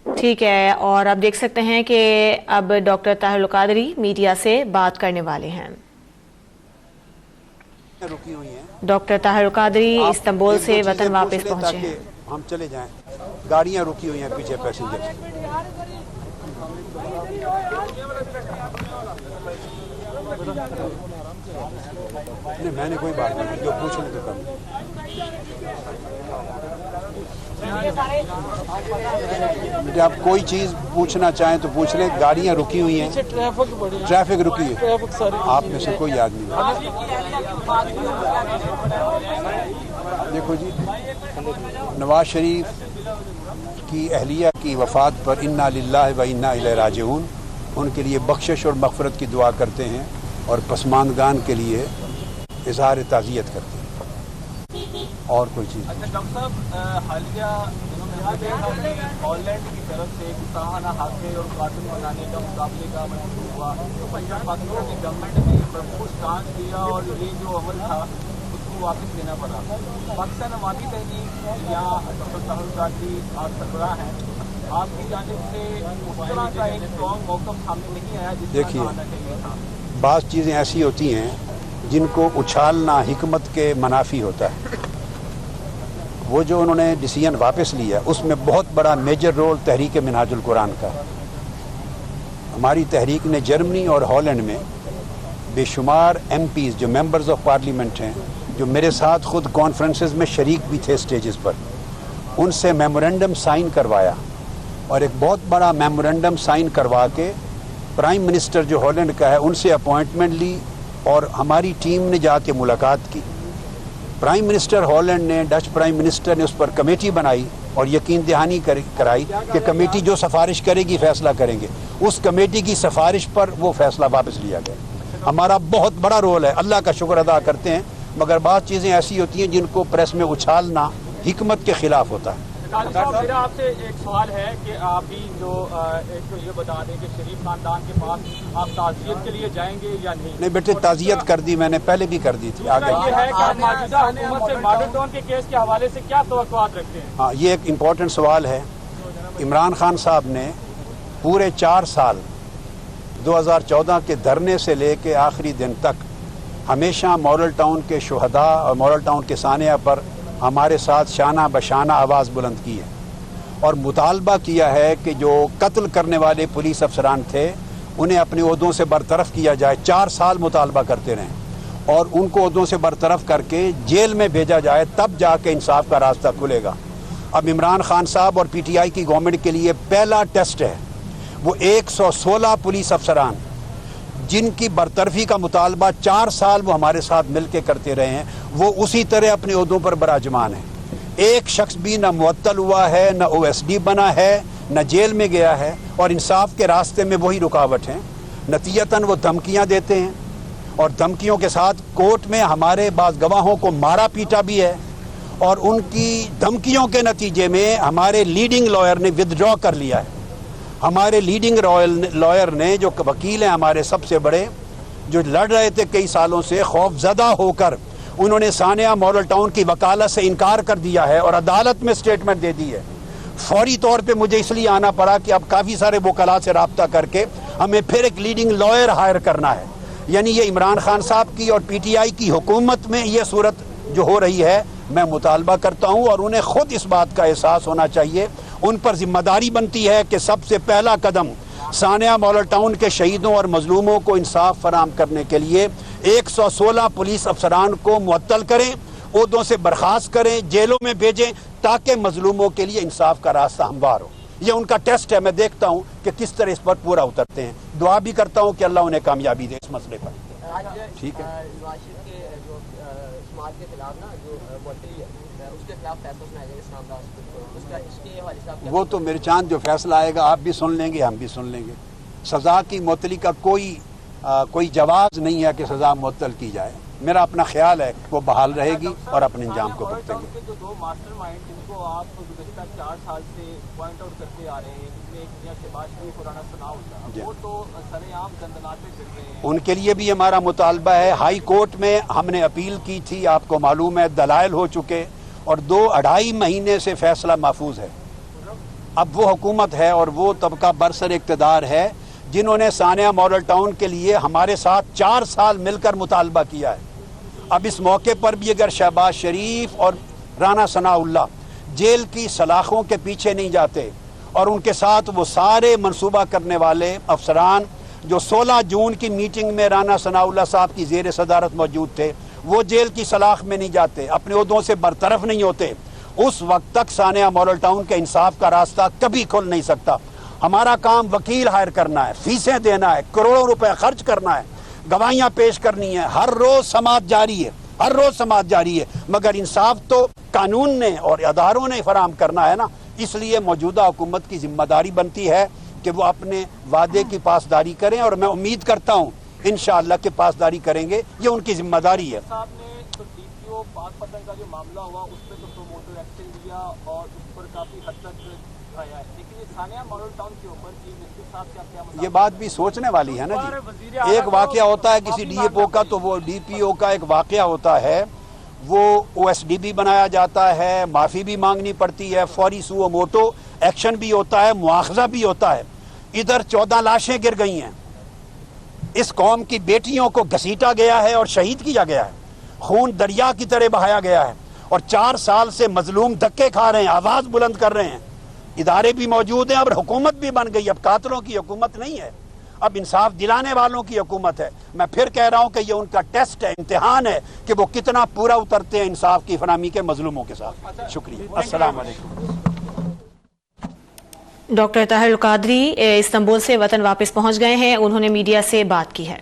ٹھیک ہے، اور اب دیکھ سکتے ہیں کہ اب ڈاکٹر طاہر القادری میڈیا سے بات کرنے والے ہیں۔ رکی ہوئی ہیں ڈاکٹر طاہر القادری آپ استنبول ایک دو سے چیزیں وطن پوچھ واپس لیں پہنچے ہیں۔ تاکہ ہم چلے جائیں۔ گاڑیاں رکی ہوئی ہیں پیچھے پیسنجر۔ نہیں میں نے کوئی بات نہیں، جو پوچھ لیں تو کر لیں۔ آپ کوئی چیز پوچھنا چاہیں تو پوچھ لیں۔ گاڑیاں رکی ہوئی ہیں، ٹریفک رکی ہے، آپ میں سے کوئی آدمی نہیں۔ دیکھو جی، نواز شریف کی اہلیہ کی وفات پر انا للہ و انا الیہ راجعون، ان کے لیے بخشش اور مغفرت کی دعا کرتے ہیں اور پسماندگان کے لیے اظہار تعزیت کرتے ہیں۔ اور کوئی چیز نہیں۔ ڈاکٹر صاحب، حالیہ دنوں میں ہالینڈ کی طرف سے گستاخانہ حادثے اور قاتل بنانے کا مقابلے کا منظور ہوا، تو پاکستان کی گورنمنٹ نے بھرپور اسٹانس دیا اور یہ جو عمل تھا اس کو واپس لینا پڑا۔ پاکستان عوامی تحریک یا ڈاکٹر طاہر القادری آپ سربراہ ہیں، آپ کی جانب سے اس طرح کا ایک اسٹرانگ موقف سامنے نہیں آیا جس طرح کا آنا چاہیے تھا؟ بعض چیزیں ایسی ہوتی ہیں جن کو اچھالنا حکمت کے منافی ہوتا ہے۔ وہ جو انہوں نے ڈیسیژن واپس لیا اس میں بہت بڑا میجر رول تحریک منہاج القرآن کا ہے۔ ہماری تحریک نے جرمنی اور ہالینڈ میں بے شمار ایم پیز جو ممبرز آف پارلیمنٹ ہیں، جو میرے ساتھ خود کانفرنسز میں شریک بھی تھے اسٹیجز پر، ان سے میمورنڈم سائن کروایا، اور ایک بہت بڑا میمورنڈم سائن کروا کے پرائم منسٹر جو ہالینڈ کا ہے ان سے اپوائنٹمنٹ لی، اور ہماری ٹیم نے جا کے ملاقات کی۔ پرائم منسٹر ہالینڈ نے، ڈچ پرائم منسٹر نے اس پر کمیٹی بنائی اور یقین دہانی کرائی کہ کمیٹی جو سفارش کرے گی فیصلہ کریں گے۔ اس کمیٹی کی سفارش پر وہ فیصلہ واپس لیا گیا۔ ہمارا بہت بڑا رول ہے، اللہ کا شکر ادا کرتے ہیں، مگر بعض چیزیں ایسی ہوتی ہیں جن کو پریس میں اچھالنا حکمت کے خلاف ہوتا ہے۔ میرا آپ سے ایک سوال ہے کہ آپ بھی جو ایک تو یہ بتا دیں کہ شریف خاندان کے پاس آپ تعزیت کے لیے جائیں گے یا نہیں؟ نہیں بیٹے، تعزیت کر دی میں نے، پہلے بھی کر دی تھی۔ آگے یہ ہے کہ آپ موجودہ حکومت سے ماڈل ٹاؤن کے کیس کے حوالے سے کیا توقعات رکھتے ہیں؟ ہاں، یہ ایک امپورٹنٹ سوال ہے۔ عمران خان صاحب نے پورے 4 سال 2014 کے دھرنے سے لے کے آخری دن تک ہمیشہ ماڈل ٹاؤن کے شہداء اور ماڈل ٹاؤن کے سانحہ پر ہمارے ساتھ شانہ بشانہ آواز بلند کی ہے، اور مطالبہ کیا ہے کہ جو قتل کرنے والے پولیس افسران تھے انہیں اپنے عہدوں سے برطرف کیا جائے۔ 4 سال مطالبہ کرتے رہیں اور ان کو عہدوں سے برطرف کر کے جیل میں بھیجا جائے، تب جا کے انصاف کا راستہ کھلے گا۔ اب عمران خان صاحب اور پی ٹی آئی کی گورنمنٹ کے لیے پہلا ٹیسٹ ہے، وہ 116 پولیس افسران جن کی برطرفی کا مطالبہ 4 سال وہ ہمارے ساتھ مل کے کرتے رہے ہیں، وہ اسی طرح اپنے عہدوں پر براجمان ہیں۔ ایک شخص بھی نہ معطل ہوا ہے، نہ او ایس ڈی بنا ہے، نہ جیل میں گیا ہے، اور انصاف کے راستے میں وہی رکاوٹ ہیں۔ نتیجتاً وہ دھمکیاں دیتے ہیں، اور دھمکیوں کے ساتھ کورٹ میں ہمارے بعض گواہوں کو مارا پیٹا بھی ہے، اور ان کی دھمکیوں کے نتیجے میں ہمارے لیڈنگ لائر نے ودڈرا کر لیا ہے۔ ہمارے لیڈنگ لائر نے، جو وکیل ہیں ہمارے سب سے بڑے، جو لڑ رہے تھے کئی سالوں سے، خوف زدہ ہو کر انہوں نے سانحہ ماڈل ٹاؤن کی وکالت سے انکار کر دیا ہے اور عدالت میں سٹیٹمنٹ دے دی ہے۔ فوری طور پہ مجھے اس لیے آنا پڑا کہ اب کافی سارے وکلاء سے رابطہ کر کے ہمیں پھر ایک لیڈنگ لائر ہائر کرنا ہے۔ یعنی یہ عمران خان صاحب کی اور پی ٹی آئی کی حکومت میں یہ صورت جو ہو رہی ہے، میں مطالبہ کرتا ہوں، اور انہیں خود اس بات کا احساس ہونا چاہیے، ان پر ذمہ داری بنتی ہے کہ سب سے پہلا قدم سانحہ ماڈل ٹاؤن کے شہیدوں اور مظلوموں کو انصاف فراہم کرنے کے لیے 116 پولیس افسران کو معطل کریں، عہدوں سے برخاست کریں، جیلوں میں بھیجیں، تاکہ مظلوموں کے لیے انصاف کا راستہ ہموار ہو۔ یہ ان کا ٹیسٹ ہے، میں دیکھتا ہوں کہ کس طرح اس پر پورا اترتے ہیں۔ دعا بھی کرتا ہوں کہ اللہ انہیں کامیابی دے اس مسئلے پر۔ ٹھیک ہے، وہ تو میرے چاند جو فیصلہ آئے گا آپ بھی سن لیں گے، ہم بھی سن لیں گے۔ سزا کی معطلی کا کوئی جواز نہیں ہے کہ سزا معطل کی جائے۔ میرا اپنا خیال ہے کہ وہ بحال رہے گی اور اپنے انجام کو بھگتیں گے۔ جو 2 ماسٹر مائنڈ جن کو آپ گزشتہ 4 سال سے پوائنٹ آؤٹ کرتے آ رہے ہیں، جن میں ایک شہباز شریف اور رانا ثناء اللہ، وہ تو سر عام زندانات پہ پھر رہے ہیں۔ ان کے لیے بھی ہمارا مطالبہ ہے۔ ہائی کورٹ میں ہم نے اپیل کی تھی، آپ کو معلوم ہے، دلائل ہو چکے، اور 2-2.5 مہینے سے فیصلہ محفوظ ہے۔ اب وہ حکومت ہے اور وہ طبقہ برسر اقتدار ہے جنہوں نے ثانیہ ماڈل ٹاؤن کے لیے ہمارے ساتھ 4 سال مل کر مطالبہ کیا ہے۔ اب اس موقع پر بھی اگر شہباز شریف اور رانا ثناء اللہ جیل کی سلاخوں کے پیچھے نہیں جاتے اور ان کے ساتھ وہ سارے منصوبہ کرنے والے افسران جو 16 جون کی میٹنگ میں رانا ثناء اللہ صاحب کی زیر صدارت موجود تھے، وہ جیل کی سلاخ میں نہیں جاتے، اپنے عہدوں سے برطرف نہیں ہوتے، اس وقت تک ثانیہ ماڈل ٹاؤن کے انصاف کا راستہ کبھی کھل نہیں سکتا۔ ہمارا کام وکیل ہائر کرنا ہے، فیسیں دینا ہے، کروڑوں روپے خرچ کرنا ہے، گواہیاں پیش کرنی ہے، ہر روز سماعت جاری ہے، ہر روز سماعت جاری ہے، مگر انصاف تو قانون نے اور اداروں نے فراہم کرنا ہے نا۔ اس لیے موجودہ حکومت کی ذمہ داری بنتی ہے کہ وہ اپنے وعدے کی پاسداری کریں، اور میں امید کرتا ہوں انشاءاللہ کہ پاسداری کریں گے، یہ ان کی ذمہ داری ہے۔ صاحب نے تو ڈی پی او پاک پتن کا جو معاملہ ہوا اس پہ تو پروموٹر ایکشن لیا اور اس پر کافی حد تک آیا ہے، لیکن یہ ثانیہ ماڈل ٹاؤن کے اوپر چیف منسٹر صاحب کا کیا یہ بات بھی سوچنے والی ہے نا جی۔ ایک واقعہ ہوتا ہے کسی ڈی ایف او کا، تو وہ ڈی پی او کا ایک واقعہ ہوتا ہے، وہ او ایس ڈی بھی بنایا جاتا ہے، معافی بھی مانگنی پڑتی ہے، فوری سو موٹو ایکشن بھی ہوتا ہے، مواخذہ بھی ہوتا ہے۔ ادھر 14 لاشیں گر گئی ہیں، اس قوم کی بیٹیوں کو گھسیٹا گیا ہے اور شہید کیا گیا ہے، خون دریا کی طرح بہایا گیا ہے، اور 4 سال سے مظلوم دھکے کھا رہے ہیں، آواز بلند کر رہے ہیں، ادارے بھی موجود ہیں، اب حکومت بھی بن گئی، اب قاتلوں کی حکومت نہیں ہے، اب انصاف دلانے والوں کی حکومت ہے۔ میں پھر کہہ رہا ہوں کہ یہ ان کا ٹیسٹ ہے، امتحان ہے کہ وہ کتنا پورا اترتے ہیں انصاف کی فراہمی کے مظلوموں کے ساتھ۔ شکریہ، السلام علیکم۔ ڈاکٹر طاہر القادری استنبول سے وطن واپس پہنچ گئے ہیں، انہوں نے میڈیا سے بات کی ہے۔